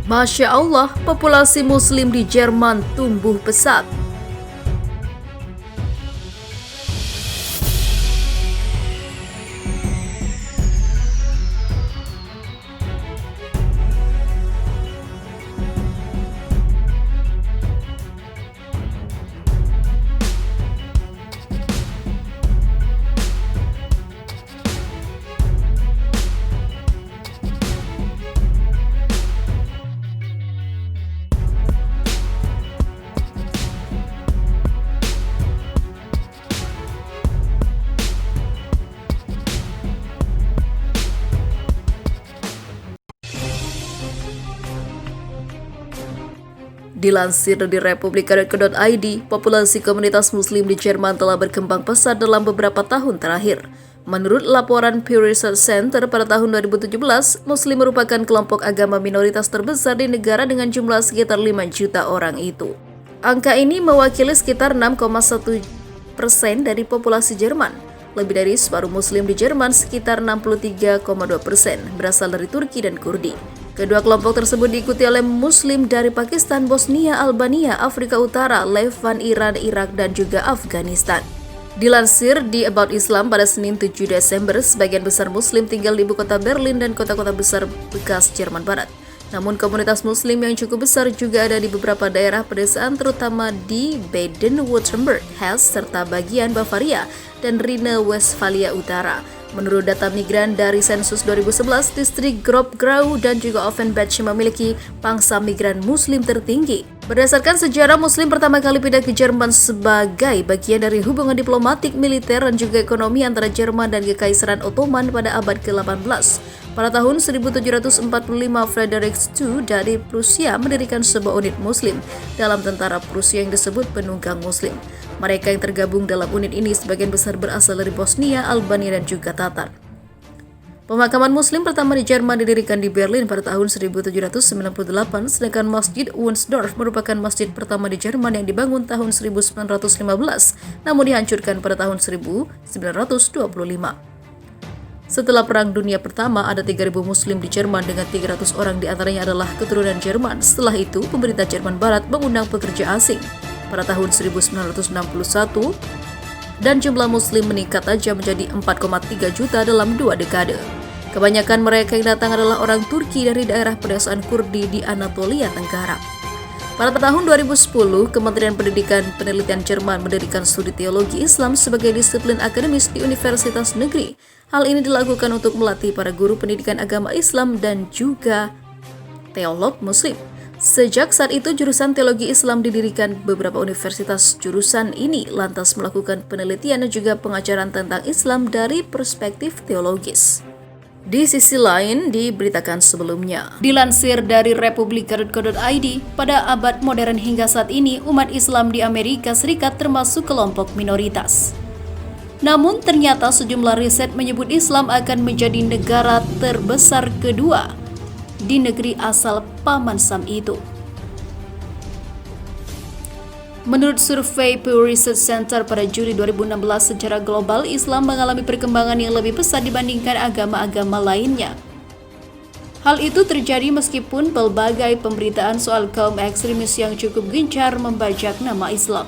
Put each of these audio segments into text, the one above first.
Masya Allah, populasi Muslim di Jerman tumbuh pesat. Dilansir dari republika.co.id, populasi komunitas Muslim di Jerman telah berkembang pesat dalam beberapa tahun terakhir. Menurut laporan Pew Research Center pada tahun 2017, Muslim merupakan kelompok agama minoritas terbesar di negara dengan jumlah sekitar 5 juta orang itu. Angka ini mewakili sekitar 6,1% dari populasi Jerman. Lebih dari separuh Muslim di Jerman, sekitar 63,2%, berasal dari Turki dan Kurdi. Kedua kelompok tersebut diikuti oleh Muslim dari Pakistan, Bosnia, Albania, Afrika Utara, Levan, Iran, Irak, dan juga Afghanistan. Dilansir di About Islam pada Senin 7 Desember, sebagian besar Muslim tinggal di ibu kota Berlin dan kota-kota besar bekas Jerman Barat. Namun komunitas Muslim yang cukup besar juga ada di beberapa daerah pedesaan, terutama di Baden-Württemberg, Hesse, serta bagian Bavaria dan Rhine-Westphalia Utara. Menurut data migran dari sensus 2011, distrik Grobgrau dan juga Offenbach memiliki pangsa migran Muslim tertinggi. Berdasarkan sejarah, Muslim pertama kali pindah ke Jerman sebagai bagian dari hubungan diplomatik, militer, dan juga ekonomi antara Jerman dan Kekaisaran Ottoman pada abad ke-18. Pada tahun 1745, Frederick II dari Prusia mendirikan sebuah unit Muslim dalam tentara Prusia yang disebut penunggang Muslim. Mereka yang tergabung dalam unit ini sebagian besar berasal dari Bosnia, Albania, dan juga Tatar. Pemakaman Muslim pertama di Jerman didirikan di Berlin pada tahun 1798, sedangkan Masjid Wunsdorf merupakan masjid pertama di Jerman yang dibangun tahun 1915, namun dihancurkan pada tahun 1925. Setelah Perang Dunia Pertama, ada 3.000 Muslim di Jerman dengan 300 orang diantaranya adalah keturunan Jerman. Setelah itu, pemerintah Jerman Barat mengundang pekerja asing pada tahun 1961 dan jumlah Muslim meningkat tajam menjadi 4,3 juta dalam 2 dekade. Kebanyakan mereka yang datang adalah orang Turki dari daerah pedesaan Kurdi di Anatolia Tenggara. Pada tahun 2010, Kementerian Pendidikan Penelitian Jerman mendirikan studi teologi Islam sebagai disiplin akademis di universitas negeri. Hal ini dilakukan untuk melatih para guru pendidikan agama Islam dan juga teolog Muslim. Sejak saat itu, jurusan teologi Islam didirikan. Beberapa universitas jurusan ini lantas melakukan penelitian dan juga pengajaran tentang Islam dari perspektif teologis. Di sisi lain, diberitakan sebelumnya, dilansir dari republika.co.id, pada abad modern hingga saat ini, umat Islam di Amerika Serikat termasuk kelompok minoritas. Namun ternyata sejumlah riset menyebut Islam akan menjadi negara terbesar kedua di negeri asal Paman Sam itu. Menurut survei Pew Research Center pada Juli 2016, secara global Islam mengalami perkembangan yang lebih pesat dibandingkan agama-agama lainnya. Hal itu terjadi meskipun pelbagai pemberitaan soal kaum ekstremis yang cukup gencar membajak nama Islam.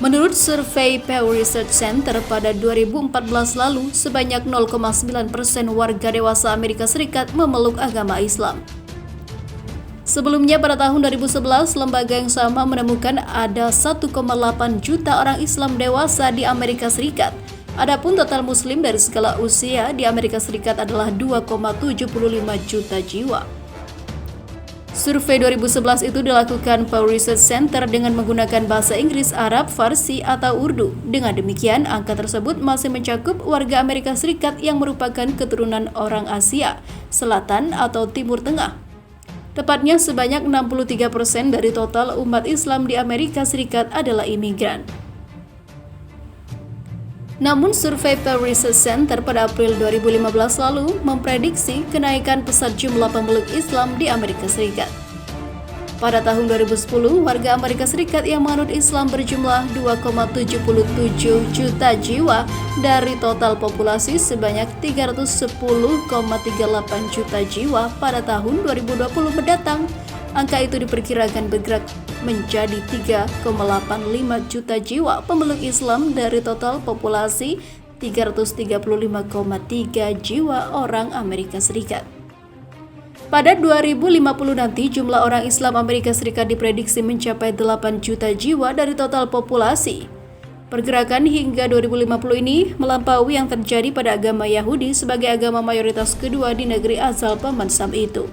Menurut survei Pew Research Center pada 2014 lalu, sebanyak 0,9% warga dewasa Amerika Serikat memeluk agama Islam. Sebelumnya pada tahun 2011, lembaga yang sama menemukan ada 1,8 juta orang Islam dewasa di Amerika Serikat. Adapun total Muslim dari segala usia di Amerika Serikat adalah 2,75 juta jiwa. Survei 2011 itu dilakukan Pew Research Center dengan menggunakan bahasa Inggris, Arab, Farsi, atau Urdu. Dengan demikian, angka tersebut masih mencakup warga Amerika Serikat yang merupakan keturunan orang Asia, Selatan, atau Timur Tengah. Tepatnya sebanyak 63% dari total umat Islam di Amerika Serikat adalah imigran. Namun survei Pew Research Center pada April 2015 lalu memprediksi kenaikan pesat jumlah pemeluk Islam di Amerika Serikat. Pada tahun 2010, warga Amerika Serikat yang menganut Islam berjumlah 2,77 juta jiwa dari total populasi sebanyak 310,38 juta jiwa pada tahun 2020 mendatang. Angka itu diperkirakan bergerak menjadi 3,85 juta jiwa pemeluk Islam dari total populasi 335,3 jiwa orang Amerika Serikat. Pada 2050 nanti, jumlah orang Islam Amerika Serikat diprediksi mencapai 8 juta jiwa dari total populasi. Pergerakan hingga 2050 ini melampaui yang terjadi pada agama Yahudi sebagai agama mayoritas kedua di negeri asal Paman Sam itu.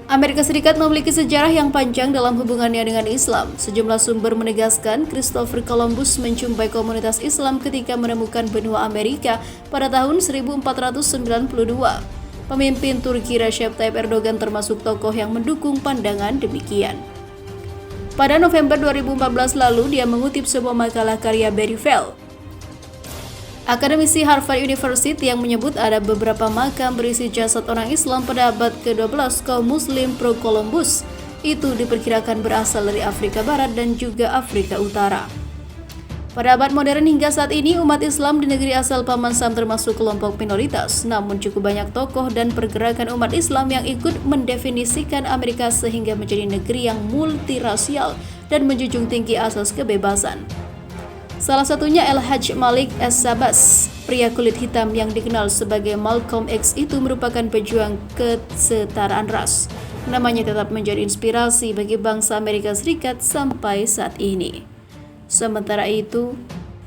Amerika Serikat memiliki sejarah yang panjang dalam hubungannya dengan Islam. Sejumlah sumber menegaskan Christopher Columbus menjumpai komunitas Islam ketika menemukan benua Amerika pada tahun 1492. Pemimpin Turki Recep Tayyip Erdogan termasuk tokoh yang mendukung pandangan demikian. Pada November 2014 lalu, dia mengutip sebuah makalah karya Barry Fell, akademisi Harvard University, yang menyebut ada beberapa makam berisi jasad orang Islam pada abad ke-12 kaum Muslim pro-Columbus. Itu diperkirakan berasal dari Afrika Barat dan juga Afrika Utara. Pada abad modern hingga saat ini, umat Islam di negeri asal Paman Sam termasuk kelompok minoritas, namun cukup banyak tokoh dan pergerakan umat Islam yang ikut mendefinisikan Amerika sehingga menjadi negeri yang multirasial dan menjunjung tinggi asas kebebasan. Salah satunya El-Hajj Malik Es-Sabas, pria kulit hitam yang dikenal sebagai Malcolm X itu merupakan pejuang kesetaraan ras. Namanya tetap menjadi inspirasi bagi bangsa Amerika Serikat sampai saat ini. Sementara itu,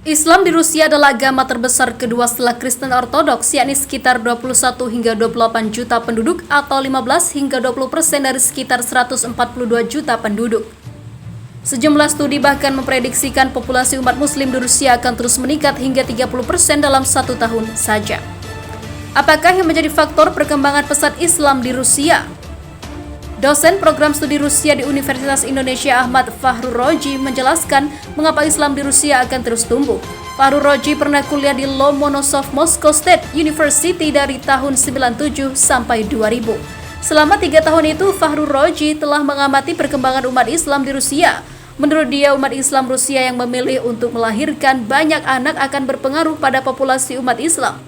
Islam di Rusia adalah agama terbesar kedua setelah Kristen Ortodoks, yakni sekitar 21 hingga 28 juta penduduk atau 15 hingga 20% dari sekitar 142 juta penduduk. Sejumlah studi bahkan memprediksikan populasi umat Muslim di Rusia akan terus meningkat hingga 30% dalam 1 tahun saja. Apakah yang menjadi faktor perkembangan pesat Islam di Rusia? Dosen program studi Rusia di Universitas Indonesia Ahmad Fahru Roji menjelaskan mengapa Islam di Rusia akan terus tumbuh. Fahru Roji pernah kuliah di Lomonosov Moscow State University dari tahun 97 sampai 2000. Selama 3 tahun itu, Fahru Roji telah mengamati perkembangan umat Islam di Rusia. Menurut dia, umat Islam Rusia yang memilih untuk melahirkan banyak anak akan berpengaruh pada populasi umat Islam.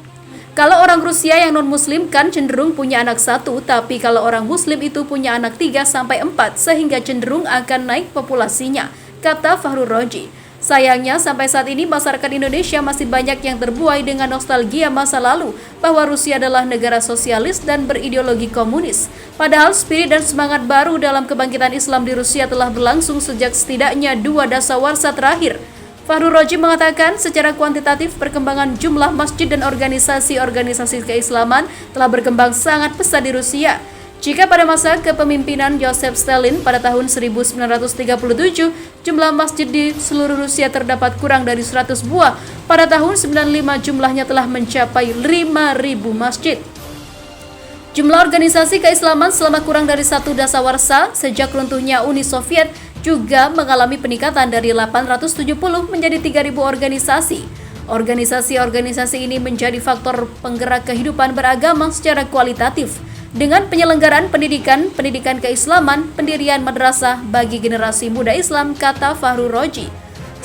Kalau orang Rusia yang non-Muslim kan cenderung punya anak 1, tapi kalau orang Muslim itu punya anak 3-4 sehingga cenderung akan naik populasinya, kata Fahru Roji. Sayangnya sampai saat ini masyarakat Indonesia masih banyak yang terbuai dengan nostalgia masa lalu bahwa Rusia adalah negara sosialis dan berideologi komunis. Padahal spirit dan semangat baru dalam kebangkitan Islam di Rusia telah berlangsung sejak setidaknya 2 dasawarsa terakhir. Fahru Roji mengatakan secara kuantitatif perkembangan jumlah masjid dan organisasi-organisasi keislaman telah berkembang sangat pesat di Rusia. Jika pada masa kepemimpinan Joseph Stalin pada tahun 1937, jumlah masjid di seluruh Rusia terdapat kurang dari 100 buah, pada tahun 1995 jumlahnya telah mencapai 5.000 masjid. Jumlah organisasi keislaman selama kurang dari 1 dasawarsa sejak runtuhnya Uni Soviet juga mengalami peningkatan dari 870 menjadi 3.000 organisasi. Organisasi-organisasi ini menjadi faktor penggerak kehidupan beragama secara kualitatif dengan penyelenggaraan pendidikan keislaman, pendirian madrasah bagi generasi muda Islam, kata Fahru Roji.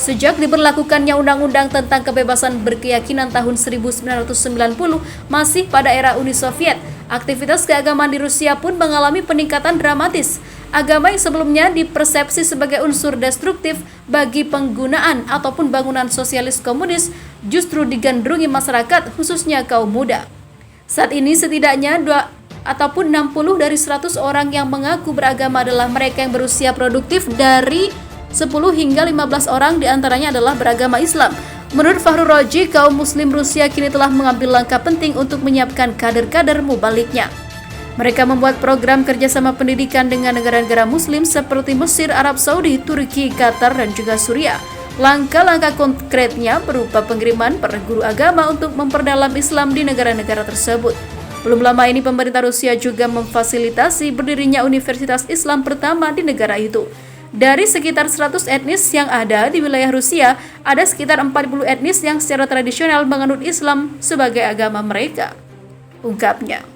Sejak diberlakukannya Undang-Undang tentang Kebebasan Berkeyakinan tahun 1990 masih pada era Uni Soviet, aktivitas keagamaan di Rusia pun mengalami peningkatan dramatis. Agama yang sebelumnya dipersepsi sebagai unsur destruktif bagi penggunaan ataupun bangunan sosialis komunis justru digandrungi masyarakat, khususnya kaum muda. Saat ini setidaknya 60 dari 100 orang yang mengaku beragama adalah mereka yang berusia produktif, dari 10 hingga 15 orang diantaranya adalah beragama Islam. Menurut Fahru Roji, kaum Muslim Rusia kini telah mengambil langkah penting untuk menyiapkan kader-kader mubaliknya. Mereka membuat program kerjasama pendidikan dengan negara-negara Muslim seperti Mesir, Arab Saudi, Turki, Qatar, dan juga Suriah. Langkah-langkah konkretnya berupa pengiriman para guru agama untuk memperdalam Islam di negara-negara tersebut. Belum lama ini pemerintah Rusia juga memfasilitasi berdirinya Universitas Islam pertama di negara itu. Dari sekitar 100 etnis yang ada di wilayah Rusia, ada sekitar 40 etnis yang secara tradisional menganut Islam sebagai agama mereka, ungkapnya.